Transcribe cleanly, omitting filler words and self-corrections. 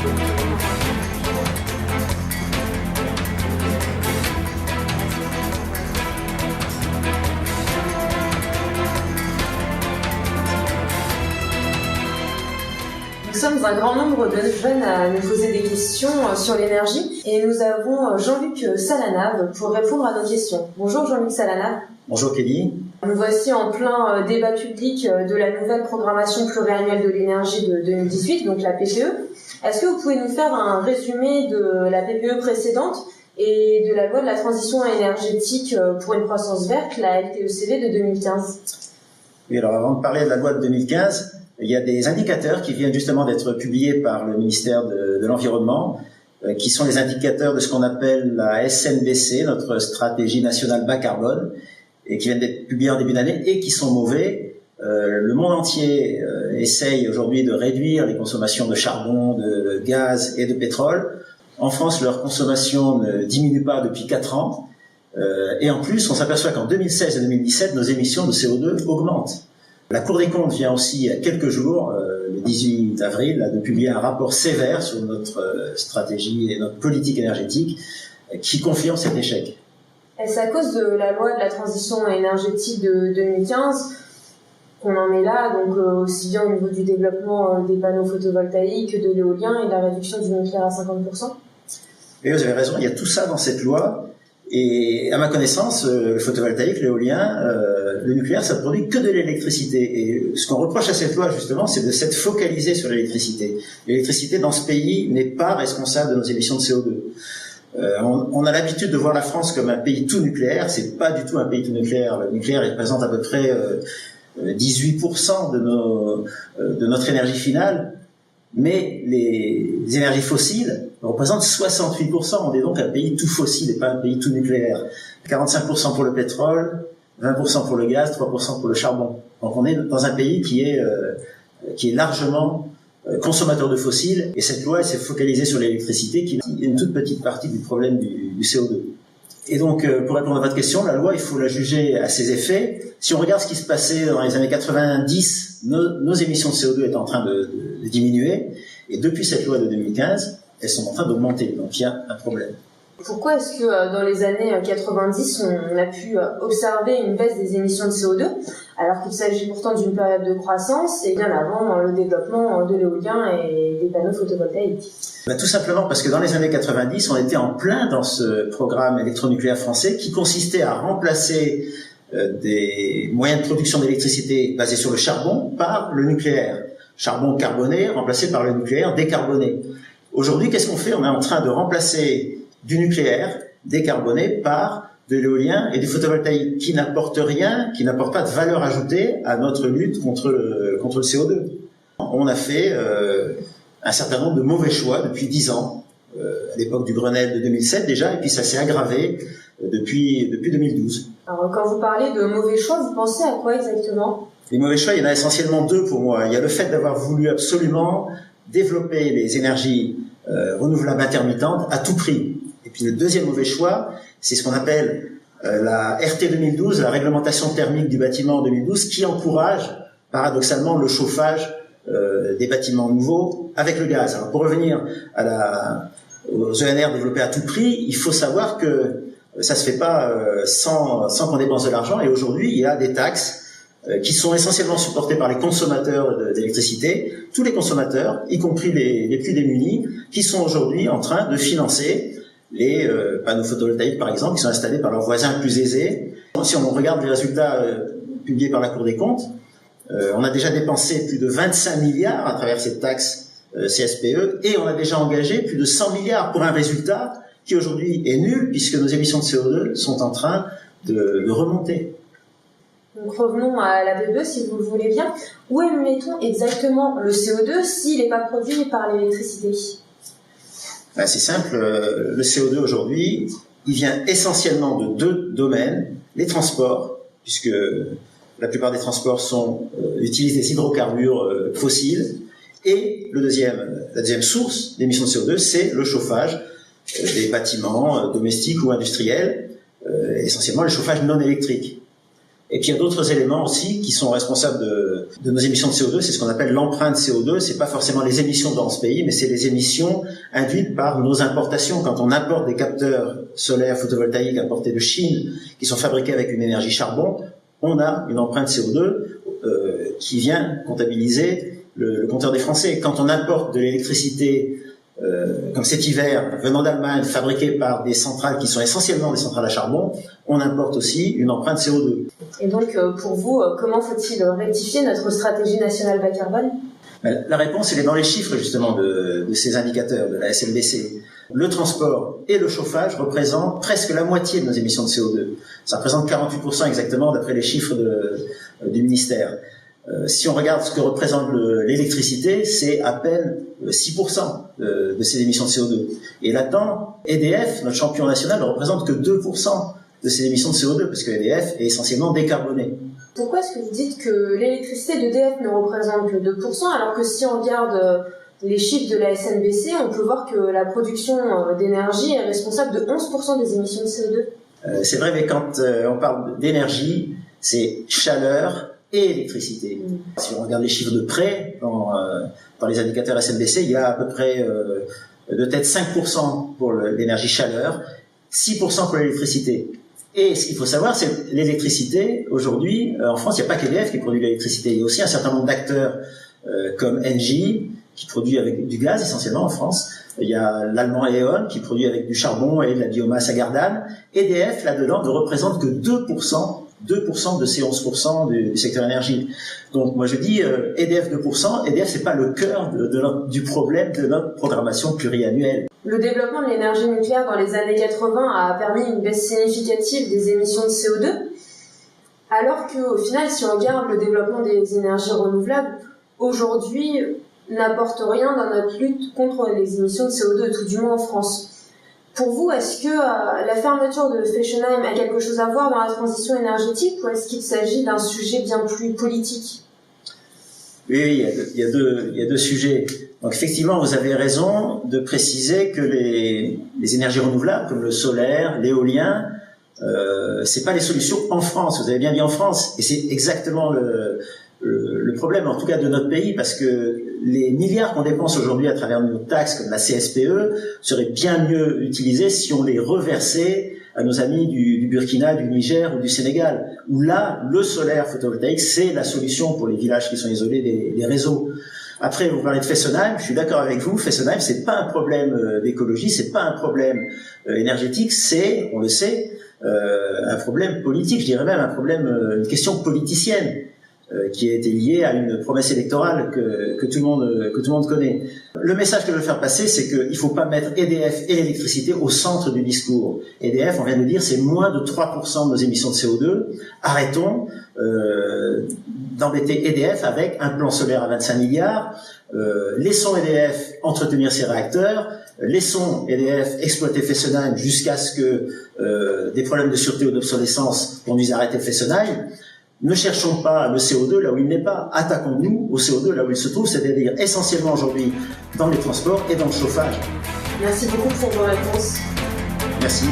Nous sommes un grand nombre de jeunes à nous poser des questions sur l'énergie et nous avons Jean-Luc Salanave pour répondre à nos questions. Bonjour Jean-Luc Salanave. Bonjour Kelly. Nous voici en plein débat public de la nouvelle programmation pluriannuelle de l'énergie de 2018, donc la PPE. Est-ce que vous pouvez nous faire un résumé de la PPE précédente et de la loi de la transition énergétique pour une croissance verte, la LTECV de 2015 ? Oui, alors avant de parler de la loi de 2015, il y a des indicateurs qui viennent justement d'être publiés par le ministère de l'Environnement, qui sont les indicateurs de ce qu'on appelle la SNBC, notre stratégie nationale bas carbone, et qui viennent d'être publiés en début d'année et qui sont mauvais. Le monde entier essaye aujourd'hui de réduire les consommations de charbon, de gaz et de pétrole. En France, leur consommation ne diminue pas depuis 4 ans. Et en plus, on s'aperçoit qu'en 2016 et 2017, nos émissions de CO2 augmentent. La Cour des comptes vient aussi, il y a quelques jours, le 18 avril, de publier un rapport sévère sur notre stratégie et notre politique énergétique qui confirme cet échec. Est-ce à cause de la loi de la transition énergétique de 2015 qu'on en est là, donc aussi bien au niveau du développement des panneaux photovoltaïques que de l'éolien et de la réduction du nucléaire à 50%? Et vous avez raison, il y a tout ça dans cette loi. Et à ma connaissance, le photovoltaïque, l'éolien, le nucléaire, ça produit que de l'électricité. Et ce qu'on reproche à cette loi, justement, c'est de s'être focalisé sur l'électricité. L'électricité, dans ce pays, n'est pas responsable de nos émissions de CO2. On a l'habitude de voir la France comme un pays tout nucléaire. C'est pas du tout un pays tout nucléaire. Le nucléaire représente à peu près 18% de notre énergie finale. Mais les énergies fossiles représentent 68%. On est donc un pays tout fossile et pas un pays tout nucléaire. 45% pour le pétrole, 20% pour le gaz, 3% pour le charbon. Donc on est dans un pays qui est largement consommateur de fossiles. Et cette loi, elle s'est focalisée sur l'électricité, qui est une toute petite partie du problème du CO2. Et donc, pour répondre à votre question, la loi, il faut la juger à ses effets. Si on regarde ce qui se passait dans les années 90, nos émissions de CO2 étaient en train de diminuer. Et depuis cette loi de 2015, elles sont en train d'augmenter. Donc, il y a un problème. Pourquoi est-ce que dans les années 90, on a pu observer une baisse des émissions de CO2, alors qu'il s'agit pourtant d'une période de croissance et bien avant le développement de l'éolien et des panneaux photovoltaïques? Tout simplement parce que dans les années 90, on était en plein dans ce programme électronucléaire français qui consistait à remplacer des moyens de production d'électricité basés sur le charbon par le nucléaire. Charbon carboné remplacé par le nucléaire décarboné. Aujourd'hui, qu'est-ce qu'on fait? On est en train de remplacer du nucléaire décarboné par de l'éolien et du photovoltaïque qui n'apportent rien, qui n'apportent pas de valeur ajoutée à notre lutte contre le CO2. On a fait un certain nombre de mauvais choix depuis 10 ans, à l'époque du Grenelle de 2007 déjà, et puis ça s'est aggravé depuis 2012. Alors quand vous parlez de mauvais choix, vous pensez à quoi exactement? Les mauvais choix, il y en a essentiellement 2 pour moi. Il y a le fait d'avoir voulu absolument développer les énergies renouvelables intermittentes à tout prix. Et puis le deuxième mauvais choix, c'est ce qu'on appelle la RT 2012, la réglementation thermique du bâtiment en 2012, qui encourage paradoxalement le chauffage des bâtiments nouveaux avec le gaz. Alors pour revenir aux ENR développés à tout prix, il faut savoir que ça se fait pas sans qu'on dépense de l'argent. Et aujourd'hui, il y a des taxes qui sont essentiellement supportés par les consommateurs d'électricité, tous les consommateurs, y compris les plus démunis, qui sont aujourd'hui en train de financer les panneaux photovoltaïques, par exemple, qui sont installés par leurs voisins plus aisés. Si on regarde les résultats publiés par la Cour des comptes, on a déjà dépensé plus de 25 milliards à travers cette taxe CSPE, et on a déjà engagé plus de 100 milliards pour un résultat qui aujourd'hui est nul, puisque nos émissions de CO2 sont en train de remonter. Donc revenons à la PPE, si vous le voulez bien. Où émettons exactement le CO2 s'il n'est pas produit par l'électricité? C'est simple, le CO2 aujourd'hui, il vient essentiellement de 2 domaines. Les transports, puisque la plupart des transports utilisent des hydrocarbures fossiles, et la deuxième source d'émissions de CO2, c'est le chauffage des bâtiments domestiques ou industriels, essentiellement le chauffage non électrique. Et puis il y a d'autres éléments aussi qui sont responsables de nos émissions de CO2. C'est ce qu'on appelle l'empreinte CO2. C'est pas forcément les émissions dans ce pays, mais c'est les émissions induites par nos importations. Quand on importe des capteurs solaires photovoltaïques importés de Chine, qui sont fabriqués avec une énergie charbon, on a une empreinte CO2 qui vient comptabiliser le compteur des Français. Quand on importe de l'électricité comme cet hiver, venant d'Allemagne, fabriquée par des centrales qui sont essentiellement des centrales à charbon, on importe aussi une empreinte CO2. Et donc, pour vous, comment faut-il rectifier notre stratégie nationale bas carbone ? La réponse, elle est dans les chiffres, justement, de ces indicateurs, de la SNBC. Le transport et le chauffage représentent presque la moitié de nos émissions de CO2. Ça représente 48% exactement, d'après les chiffres du ministère. Si on regarde ce que représente l'électricité, c'est à peine 6% de ces émissions de CO2. Et là-dedans, EDF, notre champion national, ne représente que 2% de ces émissions de CO2, parce que EDF est essentiellement décarboné. Pourquoi est-ce que vous dites que l'électricité d'EDF ne représente que 2%, alors que si on regarde les chiffres de la SNBC, on peut voir que la production d'énergie est responsable de 11% des émissions de CO2 ? C'est vrai, mais quand on parle d'énergie, c'est chaleur et électricité. Si on regarde les chiffres de près, dans les indicateurs SNBC, il y a à peu près de tête 5% pour l'énergie chaleur, 6% pour l'électricité. Et ce qu'il faut savoir, c'est que l'électricité, aujourd'hui, en France, il n'y a pas qu'EDF qui produit l'électricité. Il y a aussi un certain nombre d'acteurs comme Engie, qui produit avec du gaz essentiellement en France. Il y a l'allemand E.ON qui produit avec du charbon et de la biomasse à Gardanne. EDF, là-dedans, ne représente que 2% de ces 11% du secteur énergie. Donc moi je dis EDF 2%, EDF c'est pas le cœur du problème de notre programmation pluriannuelle. Le développement de l'énergie nucléaire dans les années 80 a permis une baisse significative des émissions de CO2, alors qu'au final, si on regarde le développement des énergies renouvelables, aujourd'hui n'apporte rien dans notre lutte contre les émissions de CO2, tout du moins en France. Pour vous, est-ce que la fermeture de Fessenheim a quelque chose à voir dans la transition énergétique, ou est-ce qu'il s'agit d'un sujet bien plus politique ? Oui, il y a deux sujets. Donc effectivement, vous avez raison de préciser que les énergies renouvelables, comme le solaire, l'éolien, c'est pas les solutions en France. Vous avez bien dit en France, et c'est exactement le problème, en tout cas de notre pays, parce que les milliards qu'on dépense aujourd'hui à travers nos taxes comme la CSPE seraient bien mieux utilisés si on les reversait à nos amis du Burkina, du Niger ou du Sénégal, où là, le solaire photovoltaïque, c'est la solution pour les villages qui sont isolés des réseaux. Après, vous parlez de Fessenheim, je suis d'accord avec vous, Fessenheim, c'est pas un problème d'écologie, c'est pas un problème énergétique, c'est, on le sait, un problème politique, je dirais même un problème, une question politicienne, qui a été liée à une promesse électorale que tout le monde connaît. Le message que je veux faire passer, c'est qu'il faut pas mettre EDF et l'électricité au centre du discours. EDF, on vient de dire, c'est moins de 3% de nos émissions de CO2. Arrêtons d'embêter EDF avec un plan solaire à 25 milliards. Laissons EDF entretenir ses réacteurs. Laissons EDF exploiter Fessenheim jusqu'à ce que des problèmes de sûreté ou d'obsolescence conduisent à arrêter Fessenheim. Ne cherchons pas le CO2 là où il n'est pas. Attaquons-nous au CO2 là où il se trouve, c'est-à-dire essentiellement aujourd'hui dans les transports et dans le chauffage. Merci beaucoup pour vos réponses. Merci.